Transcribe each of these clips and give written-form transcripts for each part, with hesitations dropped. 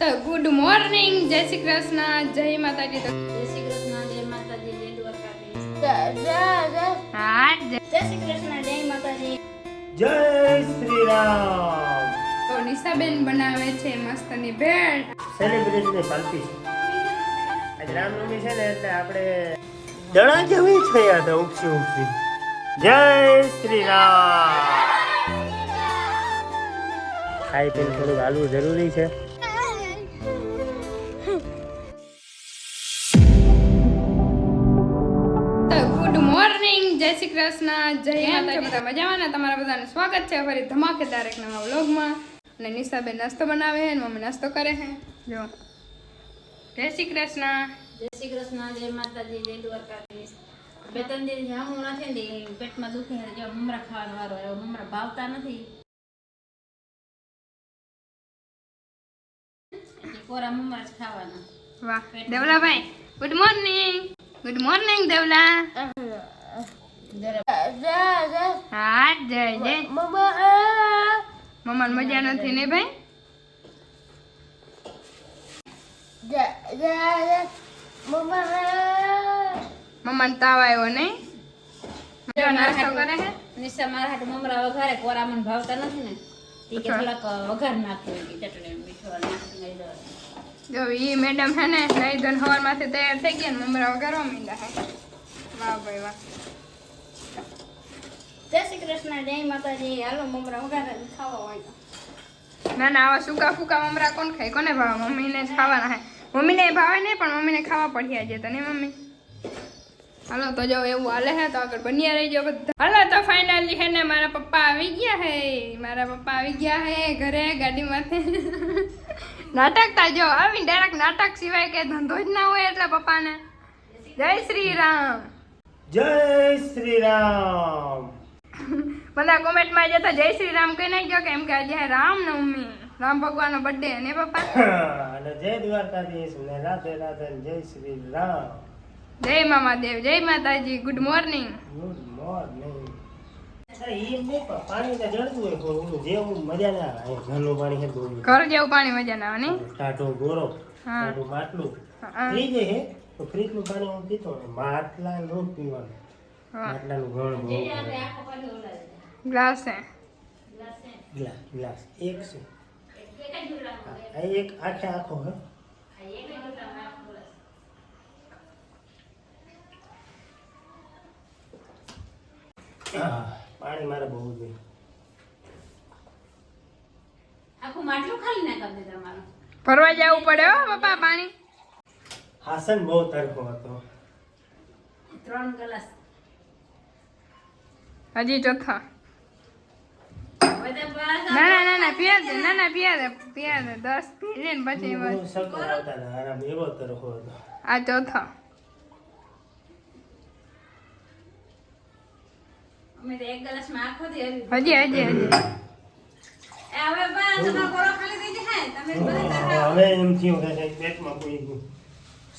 તો good morning, જય શ્રી કૃષ્ણ, જય માતાજી. તો જય શ્રી કૃષ્ણ, જય માતાજી, જય દ્વારકાધીશ. હા, જય શ્રી કૃષ્ણ, જય માતાજી. જય શ્રી રામ. તો નિશાબેન બનાવે છે મસ્તની ભેળ. સેલિબ્રિટીની પાર્ટી છે આજે રામનવમી છે ને, એટલે આપણે દડા જેવી છે યાર, તો ઉગસી ઉગસી. જય શ્રી રામ. ખાઈ પીને થોડું હાલવું જરૂરી છે. ગુડ મોર્નિંગ, જય શ્રી કૃષ્ણ, જય માતાજી. તો મજામાં ને? તમારા બધાનું સ્વાગત છે ફરી ધમાકેદાર એક નવા વ્લોગમાં. અને નિશાબેન નાસ્તો બનાવે છે, મમ્મી નાસ્તો કરે છે. જો જય શ્રી કૃષ્ણ. જય શ્રી કૃષ્ણ, જય માતાજી, જય દ્વારકાધીશ. બે ત્રણ દિવસ જામું નથી ને પેટમાં દુખે છે, જો મમરા ખાવાનો વારો આવ્યો. મમરા ભાવતા નથી એટલે કોરા મમરા જ ખાવાના. વાહ દેવલાભાઈ, good morning. Good morning Devla. હા જય જય. મમ્માને મજા નથી ને ભાઈ? મમ્માને તાવ આવ્યો નહીં? નાસ્તો કરે છે. નિશા મારા હાટુ મમરા વઘારે, કોરા મને ભાવતા નથી ને ઈ કે થોડાક વઘાર નાખ્યો કે ચટણી મીઠો નાખી લઈ દો. જો ઈ મેડમ હે ને લઈ દન હવારમાંથી તૈયાર થઈ ગયા ને મમરા વઘારવા માંડ્યા હે. વાહ ભાઈ વાહ. જય શ્રી કૃષ્ણ, જય માતાજી. હાલો મમરા વઘારે ખાવા હોય તો. ના ના, આવા સૂકા ફૂકા મમરા કોણ ખાય? કોને ભાવે? મમ્મીને જ ખાવાના હે. મમ્મીને ભાવે નહીં, પણ મમ્મીને ખાવા પડ્યા છે. તને મમ્મી હાલો તો જો એવું હાલે હે તો આગળ બન્યા રહી જાઓ બધા. હાલો તો ફાઇનલી હે ને મારા પપ્પા આવી ગયા હે. મારા પપ્પા આવી ગયા હે ઘરે ગાડીમાંથી. નાટકતા જો આવી ડાયરેક્ટ નાટક સિવાય કે ધંધો જ ના હોય એટલે પપ્પાને. જય શ્રી રામ. જય શ્રી રામ. બધા કોમેન્ટમાં જતા જય શ્રી રામ કહી નાખજો, કેમ કે આજે રામનવમી, રામ ભગવાનનો બર્થડે ને પપ્પા. અને જય દ્વારકાધીશ ને રાધે રાધે. જય શ્રી રામ. જય મામાદેવ, જય માતાજી. Good morning. Good morning. પાણી તો જળતું હોય પણ જેવું મજા ના આવે. ઘરનું પાણી છે બહુ. ઘર જેવું પાણી મજા ના આવે નહીં? ટાટો ગોરો, હા. ટાટો માટલું. હા. ફ્રીજ હે તો ફ્રીજનું પાણી હું પીતો ને. માટલા નું પીવાનું. હા. માટલાનું ઘણ બહુ. આખો પાછો ઓલા ગ્લાસ છે. ગ્લાસ ગ્લાસ એક છે. આ એક આખે આખો હે. પાણી મારે બહુ જોઈએ. આખું માટલું ખાલી ના કરી દે તમારું. ફરવા જવું પડે હો પપ્પા પાણી. હાસન બહુ તરફો હતો. 3 ગ્લાસ હજી ચોથા. હવે તો બસ ના ના ના ના પીયા દે, ના ના પીયા દે, 10 પી લે ને પછી બહુ બસ. સકર હતા ને આરામ એવો તરફો હતો. આ ચોથા. અમે તો 1 ગ્લાસમાં આખો દી હજી. એ હવે બા તમારો કોરો ખાલી થઈ જાય તમે બધા હવે એમ થયું કે કંઈક પેટમાં કોઈ ગયું.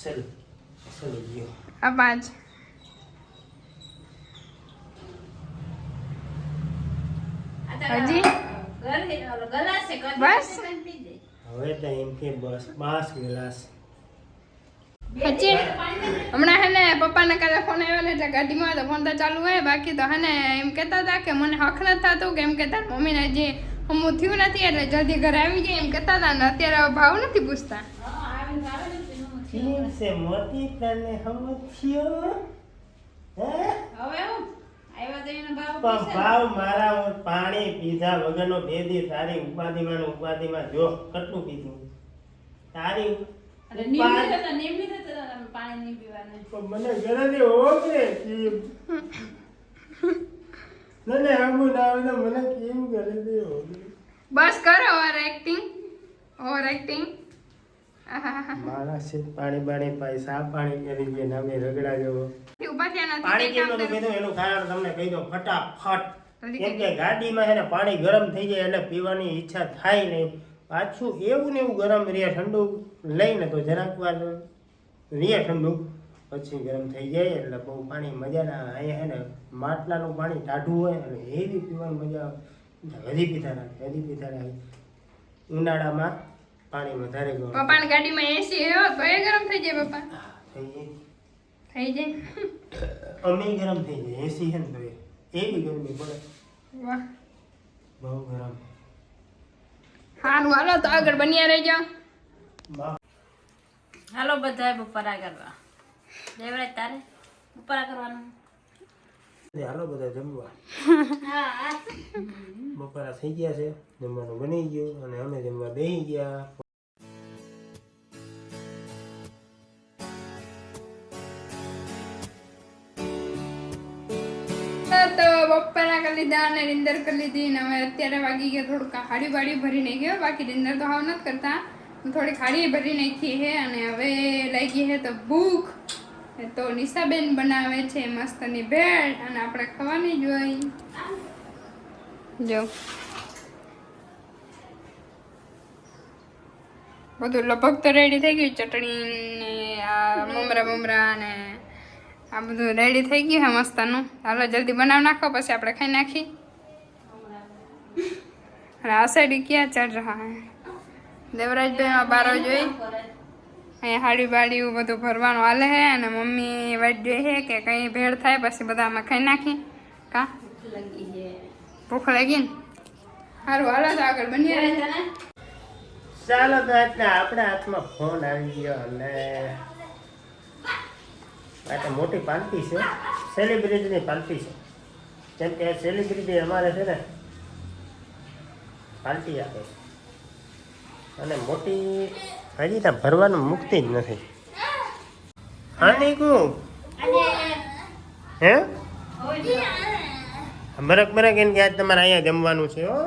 સલી ગયો. આ 5. હજી? ગ્લાસ છે બસ? પી દે. હવે તો એમ કે બસ 5 ગ્લાસ. હજી હમણાં હે ને પપ્પાને કાલે ફોન આવ્યો ને એટલે ગાડીમાં તો ફોન તો ચાલુ હોય. બાકી તો હે ને એમ કહેતા હતા કે મને હક નથી થતું, કેમ કે તાર મમ્મીને હજી હમું થયું નથી એટલે જલ્દી ઘરે આવી જાય એમ કહેતા હતા ને. અત્યારે ભાવ નથી પૂછતા. હા આવે ને પીનું ઠીક છે મોતી તને હમ થયો. હે હવે હું આવ્યા તો એનો ભાવ પણ પૂછે. ભાવ મારા પાણી પીધા વગરનો ભેદી તારી ઉપાધિમાં જો કેટલું પીધું તારી અરે નીમની થતો પાણી નહીં પીવાનું. પણ મને ઘરે ઓગરે કેમ મને આવું ના આવે તો મને કેમ કરે દે ઓગરે. બસ કરો ઓવર એક્ટિંગ. મારા છે પાણી પૈસા પાણી કરી દે નામે રગડા જેવો. ઉભા થયા પાણી નથી. કેમ નતું કીધું એનું કારણ તમને કહી દઉં ફટાફટ. જલ્દી કેમ કે ગાડીમાં છે ને પાણી ગરમ થઈ જાય એટલે પીવાની ઈચ્છા થાય નહીં. પાછું એવું ને એવું ગરમ રહે. ઠંડુ લઈને તો જરાક વાર રહે ઠંડુ, પછી ગરમ થઈ જાય એટલે બહુ પાણી મજા ના આવે. અહીંયા છે ને માટલાનું પાણી ટાઢું હોય અને એવી પીવાની મજા આવે. હજી પીતા રાખે. ઉનાળામાં પાણી વધારે ગરમ પપ્પાની ગાડીમાં એસી હે તો એ ગરમ થઈ જાય પપ્પા થઈ જાય. થઈ જાય અમે ગરમ થઈ જાય એસી છે ને તો એવી ગરમી પડે વાહ બહુ ગરમ. હારું હાલો તો આગળ બન્યા રહેજો હાલો બધા બપોરા કરવા દેવરાજ તારે બપોરા કરવાનું હાલો બધા જમવા. હા બપોરા થઈ ગયા છે, જમવાનું બની ગયું અને અમે જમવા બેસી ગયા. તો બપોરા કરી લીધા અને નિંદર કરી લીધી ને હવે અત્યારે વાગી ગયા થોડુંક હાડી બાડી ભરી નાખી બાકી નિંદર તો હાવ નથી કરતા થોડી ખાડી ભરી નાખી છે અને હવે લાગી છે તો ભૂખ તો નિશાબેન બનાવે છે મસ્તની ભેળ અને આપણે ખાવાની જ હોય જો બધું લગભગ તો રેડી થઈ ગયું ચટણી ને આ મમરા ને આ બધું રેડી થઈ ગયું હે મસ્તનું હાલો જલ્દી બનાવી નાખો પછી આપણે ખાઈ નાખી અને આ સાઈડ ક્યાં ચડ રહા હે દેવરાજભાઈ બારો જોઈ અહીંયા હાડી બાડી બધું ભરવાનું હાલે છે અને મમ્મી વાટ જોઈ છે કે કંઈ ભેળ થાય પછી બધા અમે ખાઈ નાખી કા ભૂખ લાગી ને સારું હાલો તો આગળ બની રહે ચાલો તો એટલે આપણા હાથમાં ફોન આવી ગયો અને આ તો મોટી પાર્ટી છે, સેલિબ્રિટીની પાર્ટી છે. કેમ કે સેલિબ્રિટી અમારે છે ને પાર્ટી આપે છે અને મોટી હજી તો ભરવાનું મુકતી જ નથી. હા નીકુ હે બરક એને કે આજ તમારે અહીંયા જમવાનું છે હો.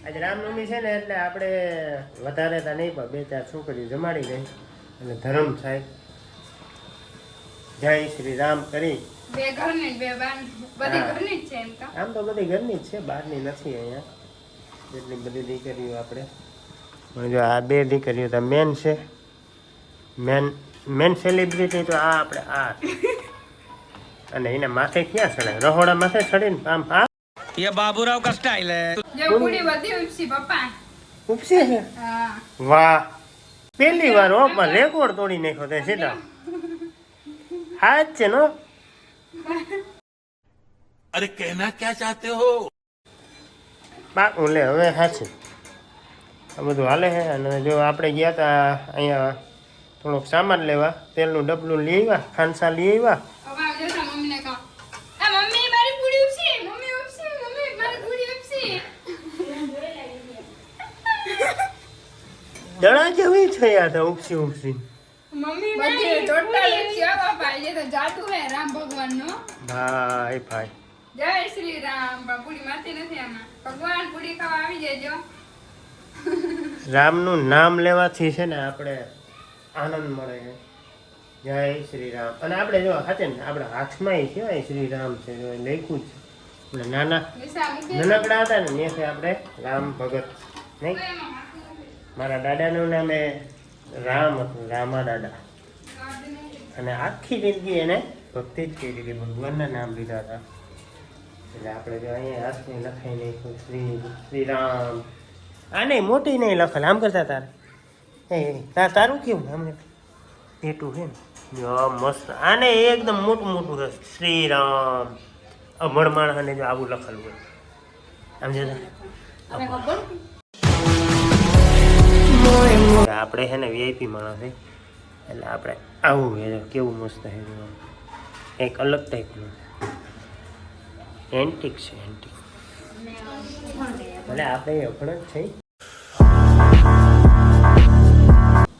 આજે રામનવમી છે ને એટલે આપણે વધારે તો નહીં પણ 2-4 છોકરીઓ જમાડી દઈ અને ધર્મ થાય જય શ્રી રામ કરી. બે ઘરની બે બાર બધી ઘરની જ છે એમ તો આમ તો બધી ઘરની જ છે, બહારની નથી. અહીંયા જેટલી બધી દીકરીઓ આપણે પણ જો આ 2 દીકરીઓ તો મેન છે, મેન સેલિબ્રિટી તો આ આપણે આ અને એને માથે ક્યાં ચડે રહોડા માથે ચડીને આમ આ ये बाबूराव का स्टाइल है. જો પૂરી બધી ઉપસી પપ્પા ઉપસી છે. હા વાહ પહેલી વાર હો પણ રેકોર્ડ તોડી નાખ્યો તે સીધા હાથ છે નો. अरे कहना क्या चाहते हो? પાકું લે હવે સાચું આ બધું હાલે છે. અને જો આપણે ગયા હતા અહીંયા થોડોક સામાન લેવા, તેલનું ડબલું લઈ આવ્યા, ખાંસા લઈ આવ્યા. હવે આવજો તો મમ્મીને કહો આ મમ્મી મારી પૂરી ઉપસી મમ્મી મારી પૂરી ઉપસી દડા જેવી થયા હતા ઉપસી ઉપસી. મમ્મી બધી ટોટલ ઉપસી આ બાપા એ તો જાદુ હે રામ ભગવાનનો ભાઈ ભાઈ જય શ્રી રામ પૂરી મારતી નથી આમાં ભગવાન પૂરી ખાવા આવી જજો રામનું નામ લેવાથી છે ને આપણે આનંદ મળે છે. જય શ્રી રામ. અને આપણે જો હાચે ને આપણા હાથમાં કહેવાય શ્રી રામ છે, જો લખ્યું જ છે. એટલે નિશા મૂકે નાનકડા હતા ને ત્યાંથી આપણે રામ ભગત નહીં. મારા દાદાનું નામ એ રામ હતું, રામા દાદા. અને આખી જિંદગી એને ભક્તિ જ કરી હતી, ભગવાનના નામ લીધા હતા. એટલે આપણે જો અહીંયા હાથને લખાઈ નાખ્યું શ્રી રામ. આ નહીં મોટી નહીં લખેલ આમ કરતા તારે તારું કેવું આમ પેટું છે ને મસ્ત. આને એકદમ મોટું મોટું છે શ્રી રામ. અભણ માણસને જો આવું લખેલું હોય આમ જતા આપણે છે ને વીઆઈપી માણસ છે એટલે આપણે આવું છે કેવું મસ્ત છે કંઈક અલગ ટાઈપનું એન્ટિક છે એન્ટિક. ભલે આપણે અભણ જ છે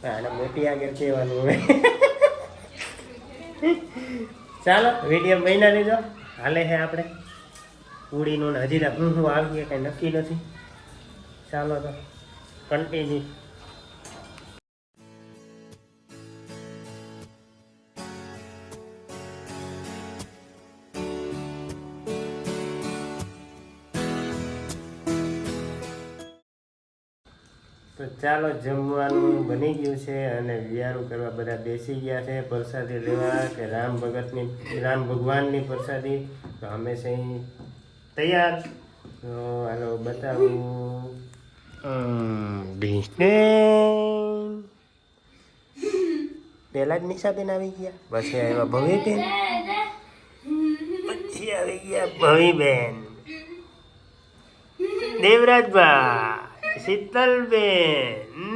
આને મોટી આગળ કહેવાનું હોય. ચાલો વિડીયો બન્યા લીધો હાલે છે આપણે પૂડીનું ને હજી હું આવીએ કંઈ નક્કી નથી. ચાલો તો કન્ટિન્યુ. તો ચાલો જમવાનું બની ગયું છે અને વિયારું કરવા બધા બેસી ગયા છે પ્રસાદી લેવા કે રામ ભગવાનની પ્રસાદી. તો હંમેશા તૈયાર. તો હાલો બતાવું પેલા જ નિશાબેન આવી ગયા, પછી આવ્યા ભવીબેન, પછી આવી ગયા ભવીબેન, દેવરાજભાઈ, શીતલબેન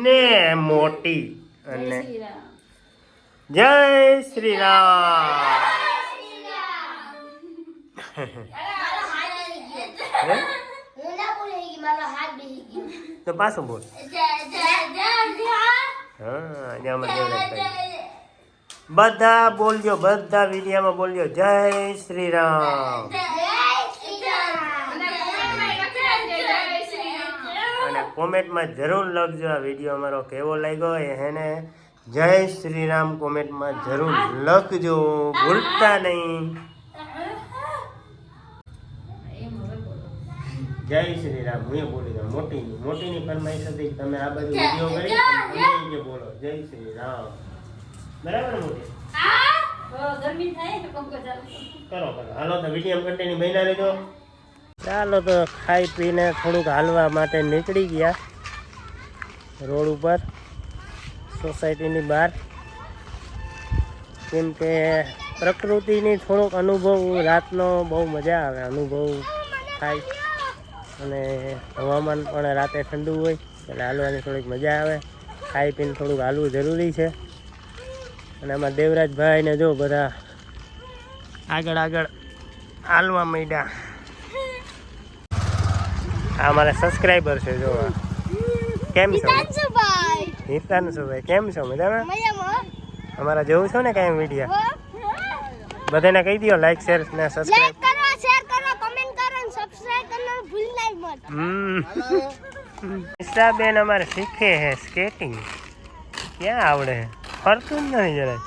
ને મોટી અને જય શ્રી રામ. તો પાછું બોલ. હા, બધા બોલજો, બધા વિડીયોમાં બોલજો જય શ્રી રામ. અને કોમેન્ટમાં જરૂર લખજો આ વિડીયો અમારો કેવો લાગ્યો એને જય શ્રી રામ કોમેન્ટમાં જરૂર લખજો, ભૂલતા નહીં. જય શ્રી રામ. હું બોલી દઉં મોટીની ફરમાઈશ હતી તમે આ બધું વિડીયો કરી તમે બોલો જય શ્રી રામ. બરાબર ને મોટી? ગરમી થાય તો પંખો ચાલુ કરો. હાલો તો વિડીયો કન્ટિન્યુ બન્યા રહેજો. ચાલો તો ખાઈ પીને થોડુંક હાલવા માટે નીકળી ગયા રોડ ઉપર, સોસાયટીની બહાર, કેમ કે પ્રકૃતિની થોડોક અનુભવ રાતનો બહુ મજા આવે, અનુભવ થાય અને હવામાન પણ રાતે ઠંડુ હોય એટલે હાલવાની થોડીક મજા આવે. ખાઈ પીને થોડુંક હાલવું જરૂરી છે. અને આમાં દેવરાજભાઈ ને જો બધા આગળ હાલવા માંડ્યા. આ મારા સબસ્ક્રાઈબર છે જો. કેમ છો હિતાંશુભાઈ? કેમ છો? મજામાં? અમારા જોવું છો ને કાંઈ વિડીયો બધાને કહી દો લાઈક શેર ને સબસ્ક્રાઈબ કરો, શેર કરો, કમેન્ટ કરો અને સબસ્ક્રાઇબ કરવાનું ભૂલતા મત. નિશાબેન અમારે શીખે હે સ્કેટિંગ. ક્યાં આવડે? ફરતું જ નથી જરાય.